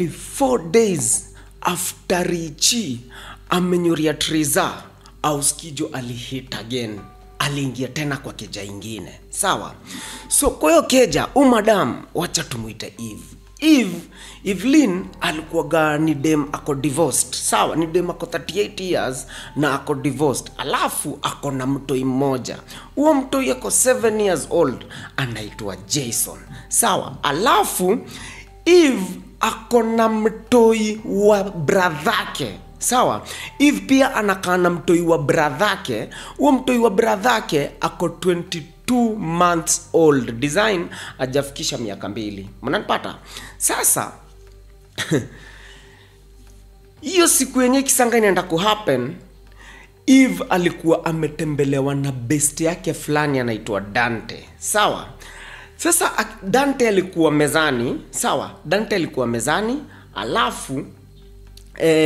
barely 4 days after Richie amenyoria Treza, Auskijo alihit again. Aliingia tena kwa keja ingine. Sawa? So kwa hiyo keja, madam wacha tumuite Eve. Evelyn alikuwa ni dem ako divorced. Sawa? Ni dem ako 38 years na ako divorced. Alafu ako na mtoi mmoja. Huo mtoi ako 7 years old, anaitwa Jason. Sawa? Alafu Eve ako na mtoi wa bradhake. Sawa? Eve pia anakaa na mtoi wa bradhake. Huo mtoi wa bradhake ako 22 months old. Design hajafikisha miaka 2. Mnanipata? Sasa hiyo siku yenye kisanga inaenda kuhappen, Eve alikuwa ametembelewa na best yake fulani anaitwa Dante. Sawa? Sasa Dante alikuwa mezani. Sawa? Dante alikuwa mezani. Alafu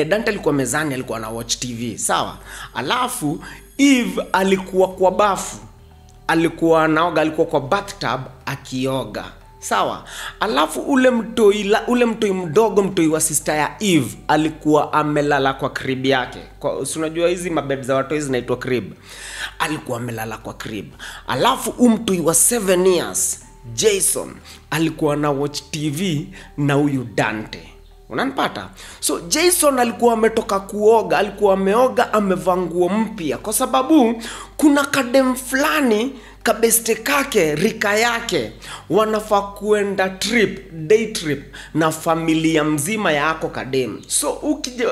Dante alikuwa mezani, alikuwa na watch TV. Sawa? Alafu Eve alikuwa kwa bafu, alikuwa anaoga, alikuwa kwa bathtub akioga. Sawa? Alafu ule mtoi mdogo, mtoi wa sister ya Eve, alikuwa amelala kwa crib yake. Unajua hizi mabed za watu hizi zinaitwa crib. Alikuwa amelala kwa crib. Alafu mtoi wa 7 years Jason alikuwa na watch TV na huyu Dante. Unanipata? So Jason alikuwa ametoka kuoga, alikuwa ameoga, amevaa nguo mpya kwa sababu kuna kadem fulani kabeste kake rika yake wanafaa kuenda day trip na familia mzima yako kadem. So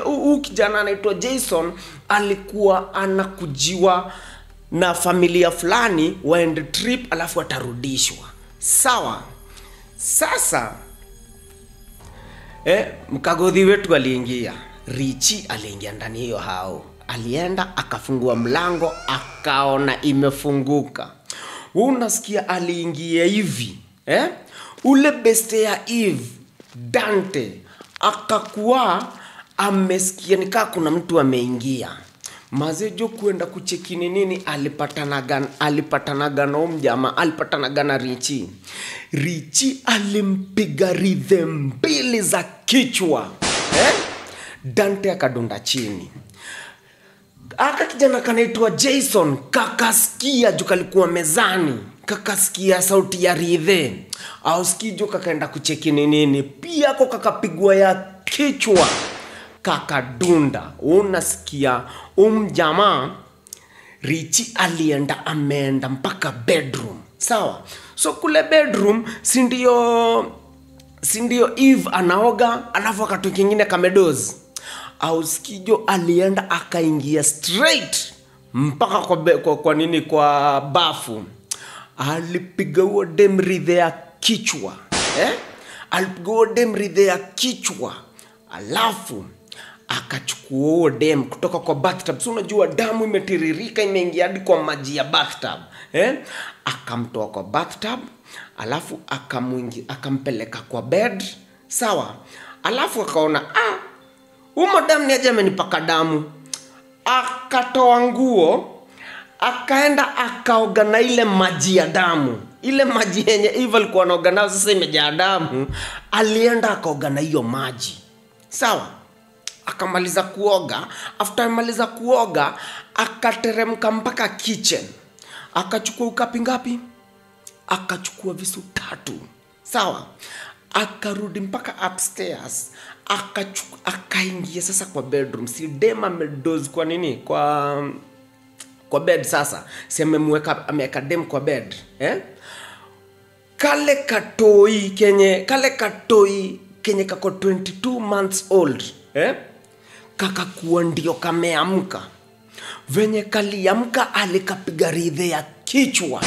ukijana anaitwa Jason alikuwa anakujiwa na familia fulani waende trip alafu atarudishwa. Sawa? Sasa mkagodhi wetu aliingia. Richie aliingia ndani hiyo hao. Alienda akafungua mlango, akaona imefunguka. Unasikia aliingia hivi. Ule beste ya Eve, Dante, akakuwa amesikia nikaa kuna mtu ameingia. Mazejo kuenda kucheki nini, alipatanaga na mjama, alipatanaga na Richie. Richie alimpiga ridhe 2 za kichwa. Dante akadonda chini. Aka kijana kanaitwa Jason kakasikia juu kalikuwa mezani, kakasikia sauti ya ridhe. Auskijo kakaenda kucheki nini, pia ako kakapigwa ya kichwa, kakadunda. Unasikia jamaa Richie ameenda mpaka bedroom. Sawa? So kule bedroom sindio Eve anaoga, alafu akatoka kingine kamedozi. Auskijo alienda akaingia straight mpaka kwa bafu. Alipiga huo dem ridhe ya kichwa. Alipiga huo dem ridhe ya kichwa. Alafu akachukua huo dem kutoka kwa bathtub. So unajua damu imetiririka imeingia hadi kwa maji ya bathtub. Akamtoa kwa bathtub, alafu akampeleka kwa bed. Sawa? Alafu akaona madam ni aje amenipaka damu. Akatoa nguo, akaenda akaoga na ile maji ya damu. Ile maji yenye Eve alikuwa anaoga nayo sasa imejaa damu. Alienda akaoga na hiyo maji. Sawa? Akamaliza kuoga. After maliza kuoga, akateremka mpaka kitchen. Akachukua ukapi ngapi? Akachukua visu 3. Sawa? Akarudi mpaka upstairs. Akaingia sasa kwa bedroom. Si dem amedoze kwa nini? Kwa bed sasa. Si ameweka dem kwa bed. Kale katoi kenye kako 22 months old. Kakakuwa ndio kameamka. Venye kaliamka alikapiga ridhe ya kichwa.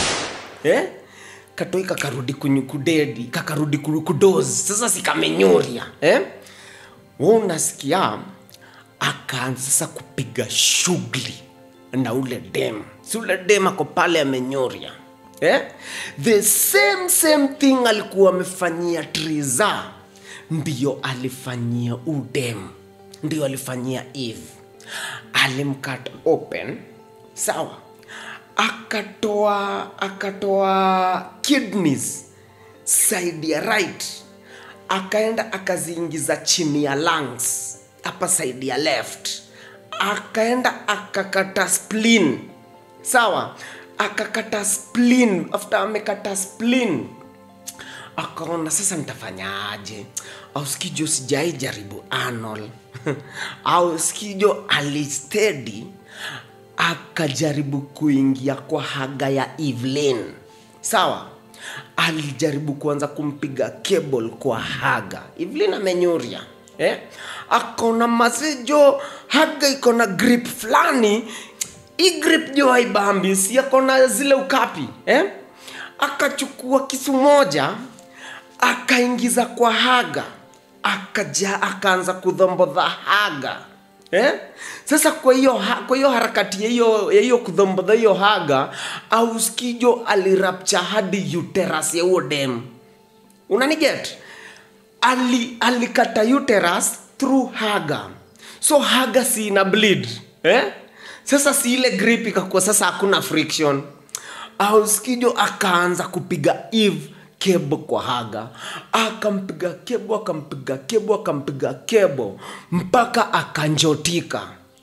Katoi kakarudi kudedi, kakarudi kudozi. Sasa si kamenyoria. Unasikia akaanza sasa kupiga shughuli na ule dem. Si ule dem ako pale amenyoria. The same thing alikuwa amefanyia Treza ndio alifanyia udem, ndio alifanyia Eve. Alimcut open. Sawa? Akatoa kidneys side ya right, akaenda akaziingiza chini ya lungs hapa side ya left, akaenda akakata spleen. Sawa, akakata spleen. After amekata spleen, akaona sasa nitafanyaje? Au sikijo sijai jaribu Arnold au sikijo alisteady, akajaribu kuingia kwa haga ya Evelyn. Sawa, alijaribu kuanza kumpiga cable kwa haga. Evelyn amenyoria, akaona masejo haga iko na grip flani. I grip jo haibambi, si akona zile ukapi. Akachukua kisu moja, akaingiza kwa haga, akaanza kudhombodha haga. Sasa kwa hiyo harakati ya hiyo kudhombodha hiyo haga, au sikijo alirapcha hadi uterus ya huo dem. Unaniget? Alikata uterus through haga. So haga si ina bleed. Sasa si ile grip ikakuwa sasa hakuna friction. Au sikijo akaanza kupiga Eve cable kwa haga. Akampiga cable mpaka akanjotika.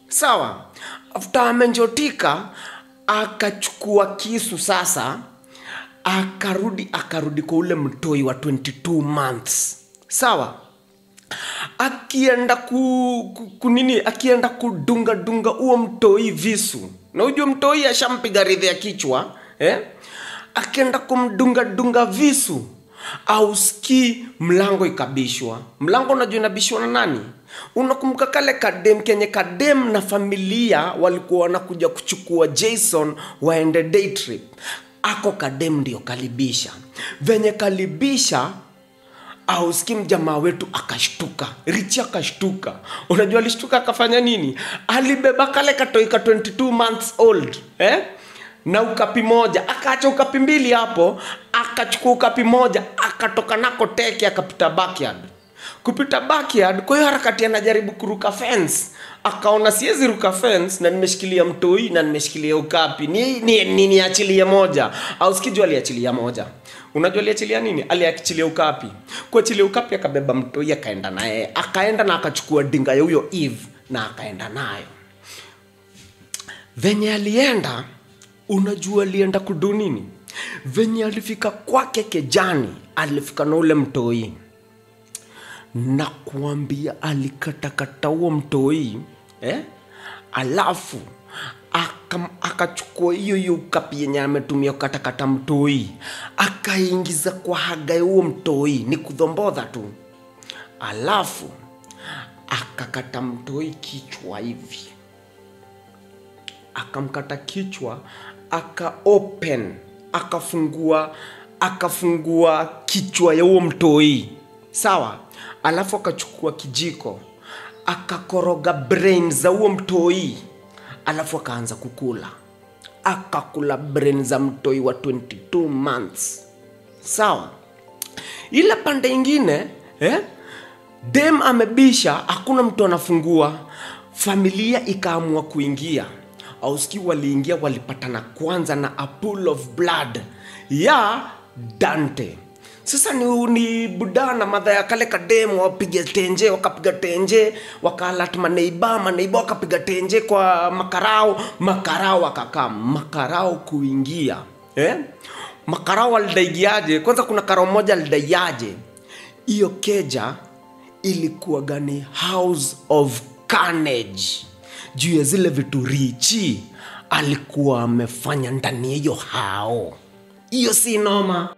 Sawa, after amenjotika, akachukua kisu sasa, akarudi kwa ule mtoi wa 22 months. Sawa, akienda akienda kudunga huo mtoi visu. Na ujue mtoi ashampiga ridhi ya kichwa, akienda kumdunga visu, au ski mlango ikabishwa. Mlango unajua inabishwa na nani? Unakumbuka kale kadem na familia walikuwa wanakuja kuchukua Jason waende day trip. Ako kadem ndio kalibisha. Venye kalibisha, au skim jamaa wetu akashtuka. Richi akashtuka. Unajua alishtuka akafanya nini? Alibeba kale katoika 22 months old. Na ukapi moja. Akaacha ukapi mbili hapo. Akachukua ukapi moja. Akatoka nako teke akapita backyard. Kupita backyard, kwa hiyo harakati anajaribu kuruka fence. Akaona siwezi ruka fence na nimeshikilia mtoi na nimeshikilia ukapi. Niachilie moja. Au sikijua aliachilia moja. Unajua aliachilia nini? Aliachilia ukapi. Kwa achilia ukapi akabeba mtoi akaenda naye. Akaenda na akachukua dinga ya huyo Eve na akaenda nayo. Venye alienda, unajua alienda kudu nini? Venye alifika kwake kejani, alifika na ule mtoi. Na kuambia alikatakata huo mtoi, alafu akachukua hiyo ukapi yenye ametumia kukatakata mtoi, akaingiza kwa haga huo mtoi. Ni kudhombodha tu. Alafu akakata mtoi kichwa hivi. Akamkata kichwa, akafungua kichwa ya huo mtoi. Sawa? Alafu akachukua kijiko, akakoroga brain za huo mtoi. Alafu akaanza kukula. Akakula brain za mtoi wa 22 months. Sawa? Ile pande ingine, dem amebisha, hakuna mtu anafungua. Familia ikaamua kuingia. Au siki waliingia, walipatana kwanza na a pool of blood ya Dante. Sasa ni buda na madha ya kale kademu wakapiga tenje, wakalat maneiba wakapiga tenje kwa makarao wakakaa. Makarao kuingia. Makarao walidaigiaje? Kwanza kuna karao moja alidaiaje. Iyo keja ilikuwa gani? House of Carnage. Juu ya zile vitu Richi alikuwa amefanya ndani hiyo hao. Iyo si noma.